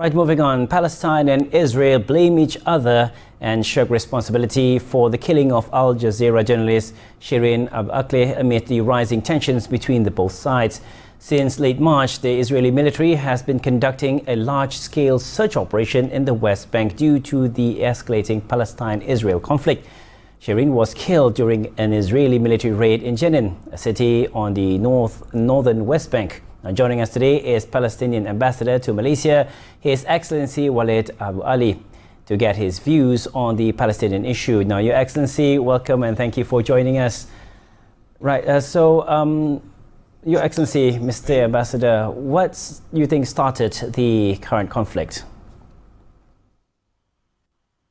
Right, moving on. Palestine and Israel blame each other and shirk responsibility for the killing of Al-Jazeera journalist Shireen Abu Akleh amid the rising tensions between the both sides. Since late March, the Israeli military has been conducting a large-scale search operation in the West Bank due to the escalating Palestine-Israel conflict. Shireen was killed during an Israeli military raid in Jenin, a city on the northern West Bank. Now, joining us today is Palestinian ambassador to Malaysia, His Excellency Walid Abu Ali, to get his views on the Palestinian issue. Now, Your Excellency, welcome and thank you for joining us. Right, Your Excellency, Mr. Ambassador, what do you think started the current conflict?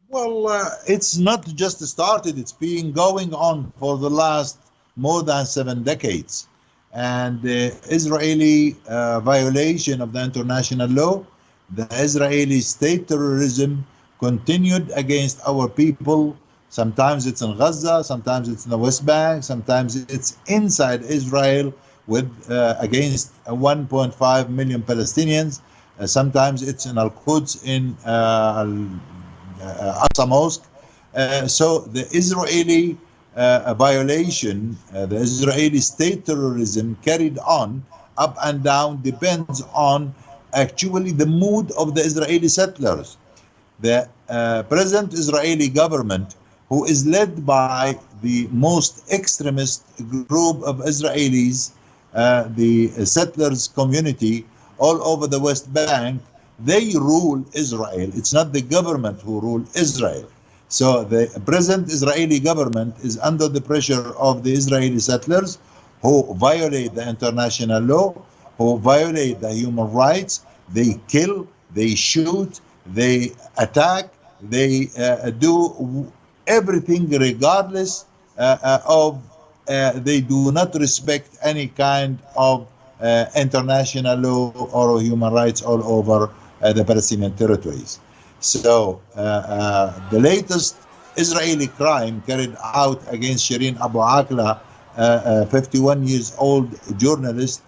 Well, it's not just started, it's been going on for the last more than 7 decades. And the Israeli violation of the international law, the Israeli state terrorism continued against our people. Sometimes it's in Gaza, sometimes it's in the West Bank, sometimes it's inside Israel with against 1.5 million Palestinians. Sometimes it's in Al-Quds, in Aqsa Mosque. So the Israeli violation, the Israeli state terrorism carried on up and down depends on actually the mood of the Israeli settlers. The present Israeli government, who is led by the most extremist group of Israelis, the settlers community all over the West Bank, they rule Israel. It's not the government who rule Israel. So the present Israeli government is under the pressure of the Israeli settlers who violate the international law, who violate the human rights. They kill, they shoot, they attack, they do everything regardless of, they do not respect any kind of international law or human rights all over the Palestinian territories. So the latest Israeli crime carried out against Shireen Abu Akleh, a 51 years old journalist,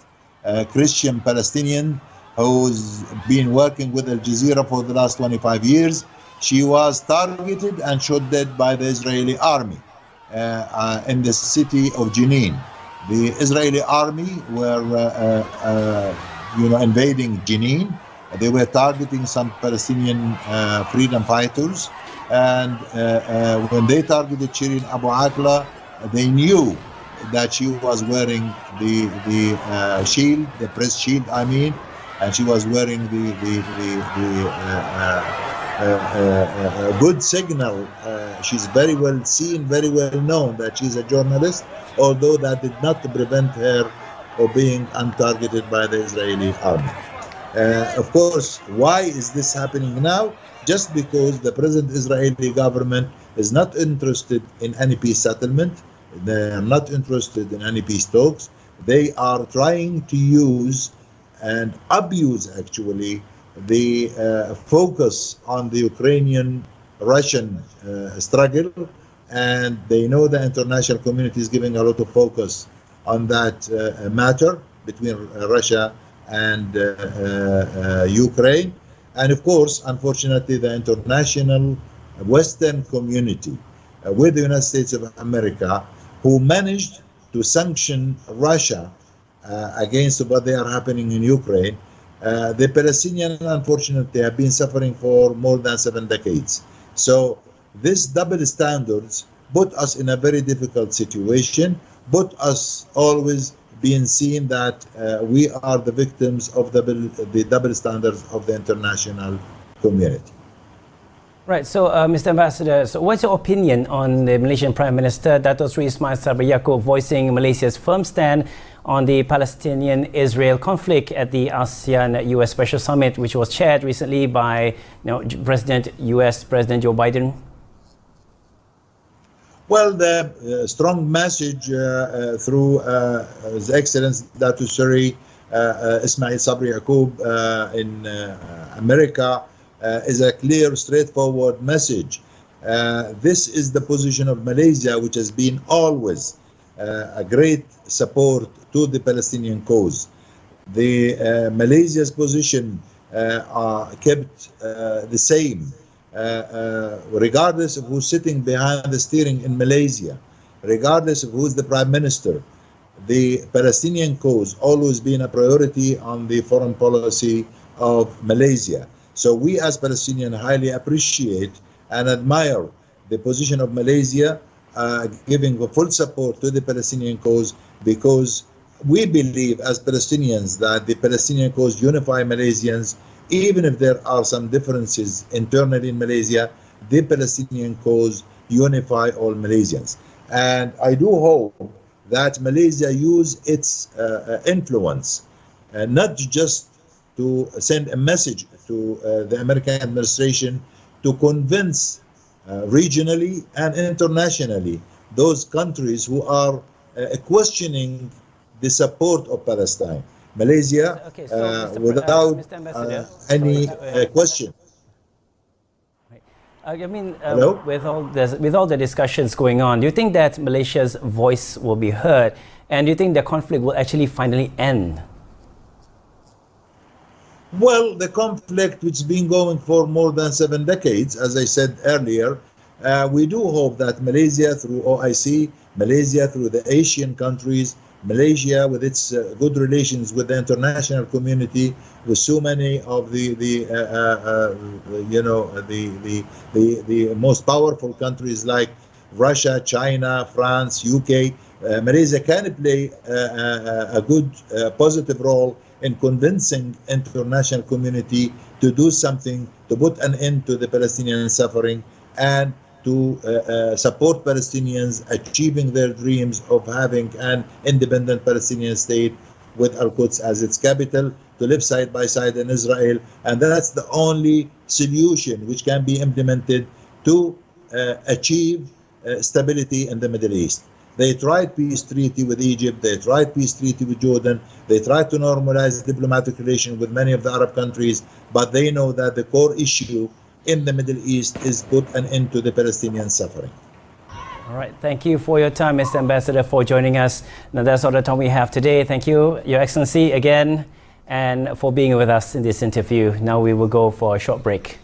Christian Palestinian, who's been working with Al-Jazeera for the last 25 years. She was targeted and shot dead by the Israeli army in the city of Jenin. The Israeli army were invading Jenin. They were targeting some Palestinian freedom fighters, and when they targeted Shireen Abu Akleh, they knew that she was wearing the shield, the press shield, I mean, and she was wearing the good signal. She's very well seen, very well known that she's a journalist, although that did not prevent her of being untargeted by the Israeli army. Of course, why is this happening now? Just because the present Israeli government is not interested in any peace settlement. They are not interested in any peace talks. They are trying to use and abuse, actually, the focus on the Ukrainian-Russian struggle. And they know the international community is giving a lot of focus on that matter between Russia and Ukraine. And of course, unfortunately, the international Western community with the United States of America, who managed to sanction Russia against what they are happening in Ukraine, the Palestinians, unfortunately, have been suffering for more than 7 decades. So this double standards put us in a very difficult situation, put us always being seen that we are the victims of the double standards of the international community. Right, so Mr. Ambassador, so what's your opinion on the Malaysian Prime Minister Dato Sri Ismail Sabri Yaakob voicing Malaysia's firm stand on the Palestinian-Israel conflict at the ASEAN-US Special Summit, which was chaired recently by US President Joe Biden? Well, the strong message through His Excellency Dato Sri Ismail Sabri Yaakob in America is a clear, straightforward message. This is the position of Malaysia, which has been always a great support to the Palestinian cause. The Malaysia's position kept the same, regardless of who's sitting behind the steering in Malaysia, regardless of who's the Prime Minister. The Palestinian cause always been a priority on the foreign policy of Malaysia. So we as Palestinians highly appreciate and admire the position of Malaysia, giving full support to the Palestinian cause, because we believe as Palestinians that the Palestinian cause unify Malaysians. Even if there are some differences internally in Malaysia, the Palestinian cause unify all Malaysians. And I do hope that Malaysia use its influence, not just to send a message to the American administration to convince regionally and internationally those countries who are questioning the support of Palestine. Malaysia, Okay, so without Mr. Ambassador, any question. I mean, Hello? with all the discussions going on, do you think that Malaysia's voice will be heard, and do you think the conflict will actually finally end? Well, the conflict, which has been going for more than 7 decades, as I said earlier, we do hope that Malaysia through OIC, Malaysia through the Asian countries, Malaysia with its good relations with the international community, with so many of the most powerful countries like Russia, China, France, UK, Malaysia can play a good positive role in convincing international community to do something to put an end to the Palestinian suffering and to support Palestinians achieving their dreams of having an independent Palestinian state with Al-Quds as its capital, to live side by side in Israel. And that's the only solution which can be implemented to achieve stability in the Middle East. They tried peace treaty with Egypt, they tried peace treaty with Jordan, they tried to normalize diplomatic relations with many of the Arab countries, but they know that the core issue in the Middle East is put an end to the Palestinian suffering. All right, thank you for your time, Mr. Ambassador, for joining us. Now that's all the time we have today. Thank you, Your Excellency, again, and for being with us in this interview. Now we will go for a short break.